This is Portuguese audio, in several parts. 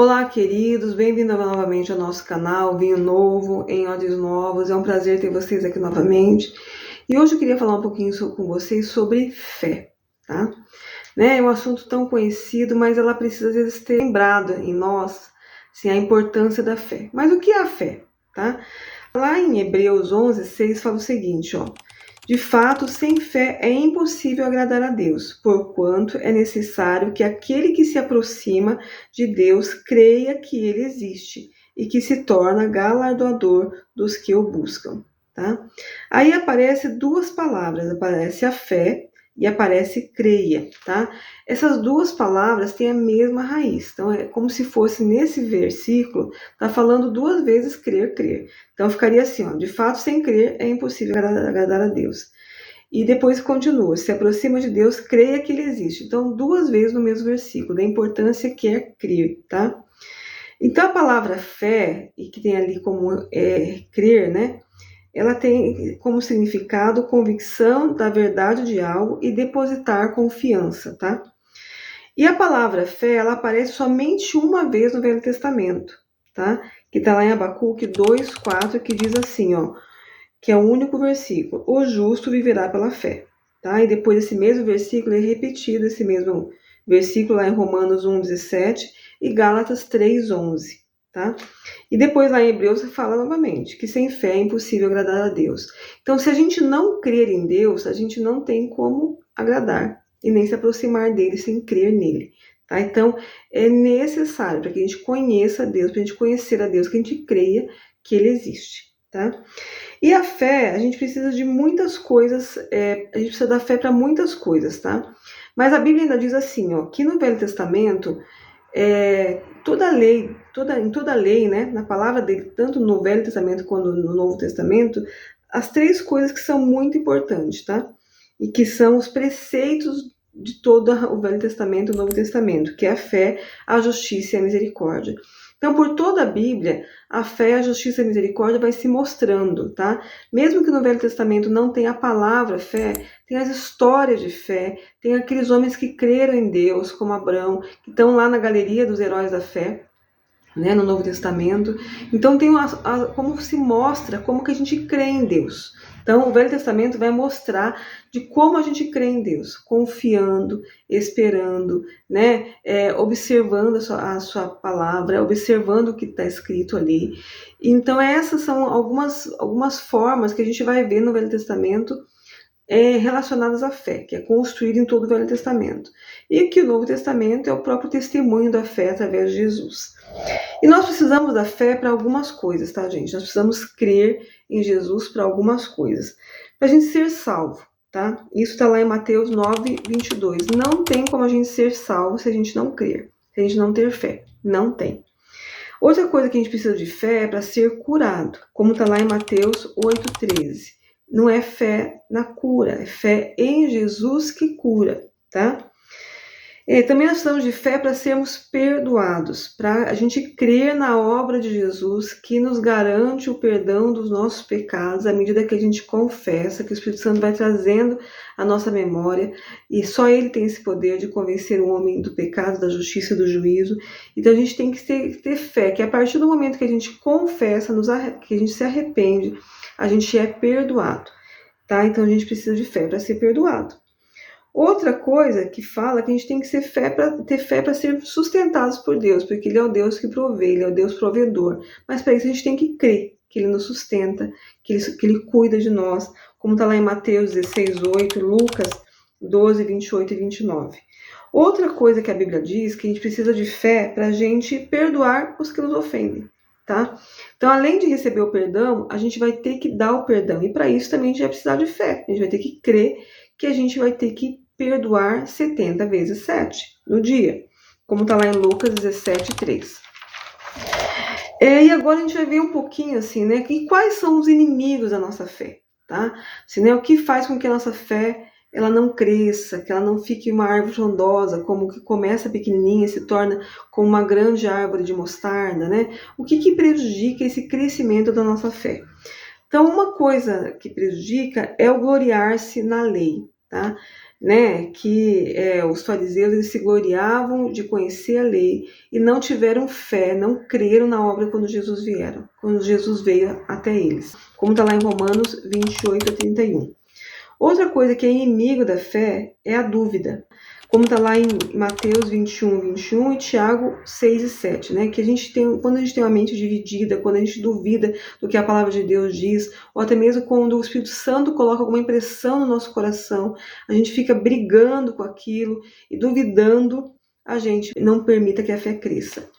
Olá, queridos, bem-vindos novamente ao nosso canal Vinho Novo em Ódios Novos. É um prazer ter vocês aqui novamente. E hoje eu queria falar um pouquinho com vocês sobre fé, tá? É um assunto tão conhecido, mas ela precisa às vezes ser lembrada em nós, assim, a importância da fé. Mas o que é a fé, tá? Lá em Hebreus 11:6 fala o seguinte, ó: de fato, sem fé é impossível agradar a Deus, porquanto é necessário que aquele que se aproxima de Deus creia que ele existe e que se torna galardoador dos que o buscam, tá? Aí aparece duas palavras, aparece a fé e aparece creia, tá? Essas duas palavras têm a mesma raiz, então é como se fosse nesse versículo, tá falando duas vezes crer, crer. Então ficaria assim, ó: de fato, sem crer é impossível agradar a Deus. E depois continua: se aproxima de Deus, creia que ele existe. Então, duas vezes no mesmo versículo, da importância que é crer, tá? Então, a palavra fé, e que tem ali como crer, né? Ela tem como significado convicção da verdade de algo e depositar confiança, tá? E a palavra fé, ela aparece somente uma vez no Velho Testamento, tá? Que tá lá em Abacuque 2:4, que diz assim, ó, que é o único versículo: o justo viverá pela fé, tá? E depois esse mesmo versículo é repetido, esse mesmo versículo lá em Romanos 1:17 e Gálatas 3:11, tá? E depois lá em Hebreus fala novamente que sem fé é impossível agradar a Deus. Então, se a gente não crer em Deus, a gente não tem como agradar e nem se aproximar dele sem crer nele, tá? Então, é necessário para que a gente conheça Deus, para a gente conhecer a Deus, que a gente creia que ele existe, tá? E a fé, a gente precisa de muitas coisas, a gente precisa da fé para muitas coisas, tá? Mas a Bíblia ainda diz assim, ó, que no Velho Testamento, em toda a lei, né, na palavra dele, tanto no Velho Testamento quanto no Novo Testamento, as três coisas que são muito importantes, tá? E que são os preceitos de todo o Velho Testamento e o Novo Testamento, que é a fé, a justiça e a misericórdia. Então, por toda a Bíblia, a fé, a justiça e a misericórdia vai se mostrando, tá? Mesmo que no Velho Testamento não tenha a palavra fé, tem as histórias de fé, tem aqueles homens que creram em Deus, como Abraão, que estão lá na galeria dos heróis da fé, né, no Novo Testamento. Então tem como se mostra como que a gente crê em Deus. Então o Velho Testamento vai mostrar de como a gente crê em Deus, confiando, esperando, né, observando a sua palavra, observando o que está escrito ali. Então essas são algumas formas que a gente vai ver no Velho Testamento relacionadas à fé, que é construída em todo o Velho Testamento. E que o Novo Testamento é o próprio testemunho da fé através de Jesus. E nós precisamos da fé para algumas coisas, tá, gente? Nós precisamos crer em Jesus para algumas coisas. Para a gente ser salvo, tá? Isso está lá em Mateus 9:22. Não tem como a gente ser salvo se a gente não crer, se a gente não ter fé. Não tem. Outra coisa que a gente precisa de fé é para ser curado, como está lá em Mateus 8:13. Não é fé na cura, é fé em Jesus que cura, tá? Também nós precisamos de fé para sermos perdoados, para a gente crer na obra de Jesus, que nos garante o perdão dos nossos pecados à medida que a gente confessa, que o Espírito Santo vai trazendo a nossa memória, e só Ele tem esse poder de convencer o homem do pecado, da justiça e do juízo. Então a gente tem que ter fé, que a partir do momento que a gente confessa, que a gente se arrepende, a gente é perdoado, tá? Então a gente precisa de fé para ser perdoado. Outra coisa que fala que a gente tem que ter fé para ser sustentados por Deus, porque Ele é o Deus que provê, Ele é o Deus provedor. Mas para isso a gente tem que crer que Ele nos sustenta, que Ele cuida de nós, como está lá em Mateus 16:8, Lucas 12:28 e 29. Outra coisa que a Bíblia diz, que a gente precisa de fé para a gente perdoar os que nos ofendem, tá? Então, além de receber o perdão, a gente vai ter que dar o perdão. E para isso também a gente vai precisar de fé. A gente vai ter que crer que a gente vai ter que perdoar 70 vezes 7 no dia, como está lá em Lucas 17:3. E agora a gente vai ver um pouquinho assim, né, que quais são os inimigos da nossa fé, tá? Assim, né, o que faz com que a nossa fé ela não cresça, que ela não fique uma árvore frondosa, como que começa pequenininha e se torna como uma grande árvore de mostarda, né? O que prejudica esse crescimento da nossa fé? Então, uma coisa que prejudica é o gloriar-se na lei, tá? né, que os fariseus eles se gloriavam de conhecer a lei e não tiveram fé, não creram na obra quando Jesus veio até eles. Como está lá em Romanos 28:31. Outra coisa que é inimigo da fé é a dúvida. Como está lá em Mateus 21:21 e Tiago 6:7, né? Que quando a gente tem uma mente dividida, quando a gente duvida do que a palavra de Deus diz, ou até mesmo quando o Espírito Santo coloca alguma impressão no nosso coração, a gente fica brigando com aquilo e duvidando, a gente não permita que a fé cresça.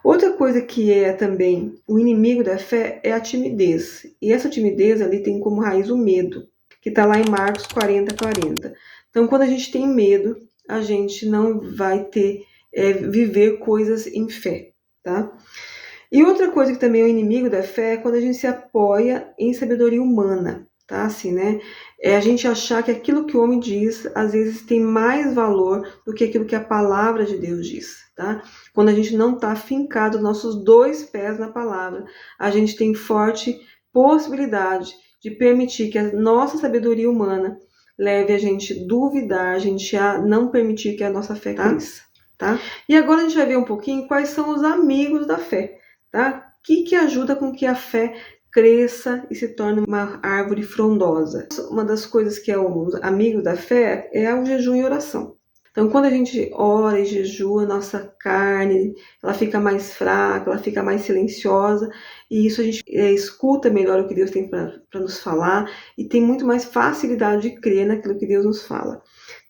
Outra coisa que é também o inimigo da fé é a timidez. E essa timidez ali tem como raiz o medo, que está lá em Marcos 40:40. Então, quando a gente tem medo, a gente não vai viver coisas em fé, tá? E outra coisa que também é o inimigo da fé é quando a gente se apoia em sabedoria humana, tá? Assim, né? É a gente achar que aquilo que o homem diz, às vezes, tem mais valor do que aquilo que a palavra de Deus diz, tá? Quando a gente não está fincado nossos 2 pés na palavra, a gente tem forte possibilidade de permitir que a nossa sabedoria humana leve a gente a duvidar, a gente a não permitir que a nossa fé cresça, tá? E agora a gente vai ver um pouquinho quais são os amigos da fé, tá? O que ajuda com que a fé cresça e se torne uma árvore frondosa. Uma das coisas que é o amigo da fé é o jejum e oração. Então, quando a gente ora e jejua, nossa carne, ela fica mais fraca, ela fica mais silenciosa, e isso a gente escuta melhor o que Deus tem para nos falar, e tem muito mais facilidade de crer naquilo que Deus nos fala.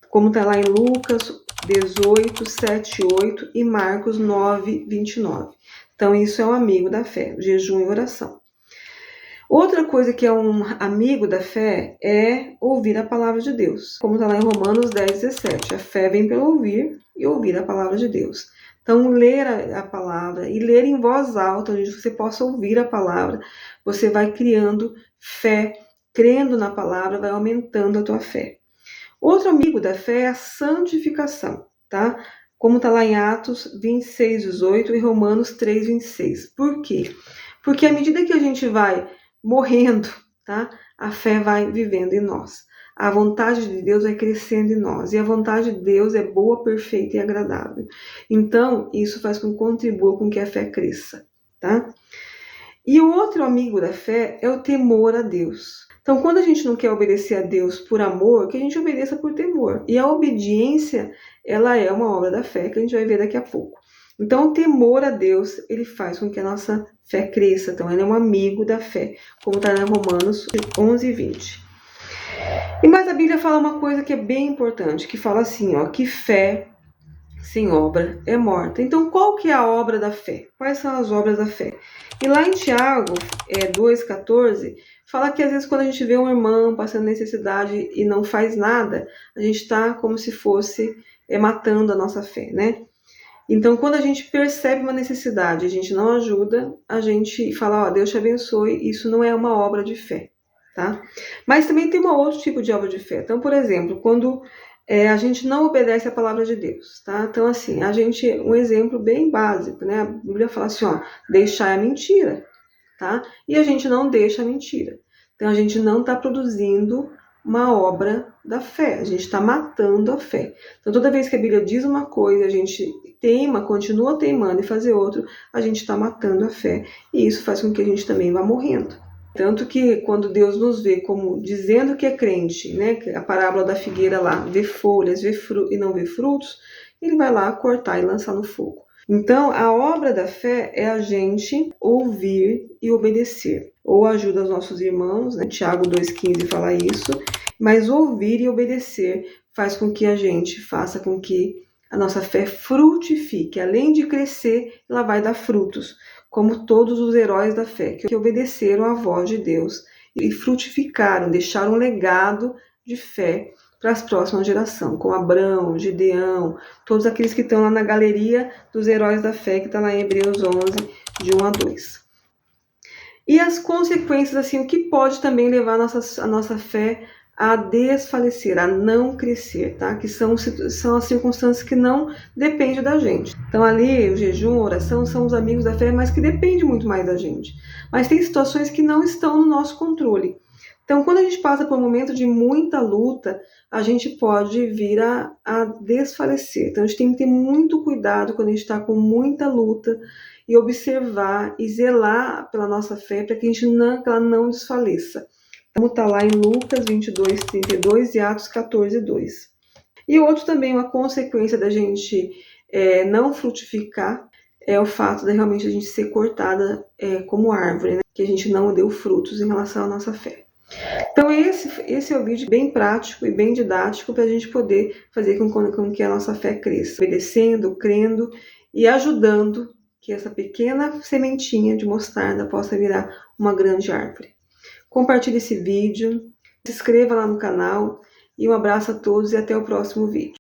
Como está lá em Lucas 18:7-8 e Marcos 9:29. Então, isso é um amigo da fé, jejum e oração. Outra coisa que é um amigo da fé é ouvir a palavra de Deus. Como está lá em Romanos 10:17. A fé vem pelo ouvir e ouvir a palavra de Deus. Então, ler a palavra e ler em voz alta, onde você possa ouvir a palavra, você vai criando fé, crendo na palavra, vai aumentando a tua fé. Outro amigo da fé é a santificação, tá? Como está lá em Atos 26:18 e Romanos 3:26. Por quê? Porque à medida que a gente vai morrendo, tá? A fé vai vivendo em nós. A vontade de Deus vai crescendo em nós. E a vontade de Deus é boa, perfeita e agradável. Então, isso faz com que contribua com que a fé cresça, tá? E o outro amigo da fé é o temor a Deus. Então, quando a gente não quer obedecer a Deus por amor, que a gente obedeça por temor. E a obediência, ela é uma obra da fé, que a gente vai ver daqui a pouco. Então, o temor a Deus, ele faz com que a nossa fé cresça. Então, ele é um amigo da fé, como está em Romanos 11:20. E mais a Bíblia fala uma coisa que é bem importante, que fala assim, ó, que fé sem obra é morta. Então, qual que é a obra da fé? Quais são as obras da fé? E lá em Tiago 2:14, fala que às vezes quando a gente vê um irmão passando necessidade e não faz nada, a gente está como se fosse matando a nossa fé, né? Então, quando a gente percebe uma necessidade, a gente não ajuda, a gente fala, ó, Deus te abençoe, isso não é uma obra de fé, tá? Mas também tem um outro tipo de obra de fé. Então, por exemplo, quando a gente não obedece a palavra de Deus, tá? Então, assim, um exemplo bem básico, né? A Bíblia fala assim, ó, deixar a mentira, tá? E a gente não deixa a mentira. Então, a gente não está produzindo uma obra da fé, a gente está matando a fé. Então, toda vez que a Bíblia diz uma coisa, a gente continua teimando em fazer outro, a gente está matando a fé. E isso faz com que a gente também vá morrendo. Tanto que quando Deus nos vê como dizendo que é crente, né, a parábola da figueira lá, vê folhas e não vê frutos, ele vai lá cortar e lançar no fogo. Então, a obra da fé é a gente ouvir e obedecer. Ou ajuda os nossos irmãos, né? Tiago 2,15 fala isso, mas ouvir e obedecer faz com que a gente faça com que a nossa fé frutifique. Além de crescer, ela vai dar frutos, como todos os heróis da fé, que obedeceram à voz de Deus e frutificaram, deixaram um legado de fé para as próximas gerações, como Abraão, Gideão, todos aqueles que estão lá na galeria dos heróis da fé, que está lá em Hebreus 11, de 1-2. E as consequências, assim, o que pode também levar a nossa fé a desfalecer, a não crescer, tá? Que são as circunstâncias que não dependem da gente. Então ali, o jejum, a oração são os amigos da fé, mas que dependem muito mais da gente. Mas tem situações que não estão no nosso controle. Então, quando a gente passa por um momento de muita luta, a gente pode vir a desfalecer. Então, a gente tem que ter muito cuidado quando a gente está com muita luta e observar e zelar pela nossa fé para que que ela não desfaleça. Como está lá em Lucas 22:32 e Atos 14:2. E outro também, uma consequência da gente não frutificar, é o fato de realmente a gente ser cortada como árvore, né? Que a gente não deu frutos em relação à nossa fé. Então esse é o vídeo bem prático e bem didático para a gente poder fazer com que a nossa fé cresça, obedecendo, crendo e ajudando que essa pequena sementinha de mostarda possa virar uma grande árvore. Compartilhe esse vídeo, se inscreva lá no canal e um abraço a todos e até o próximo vídeo.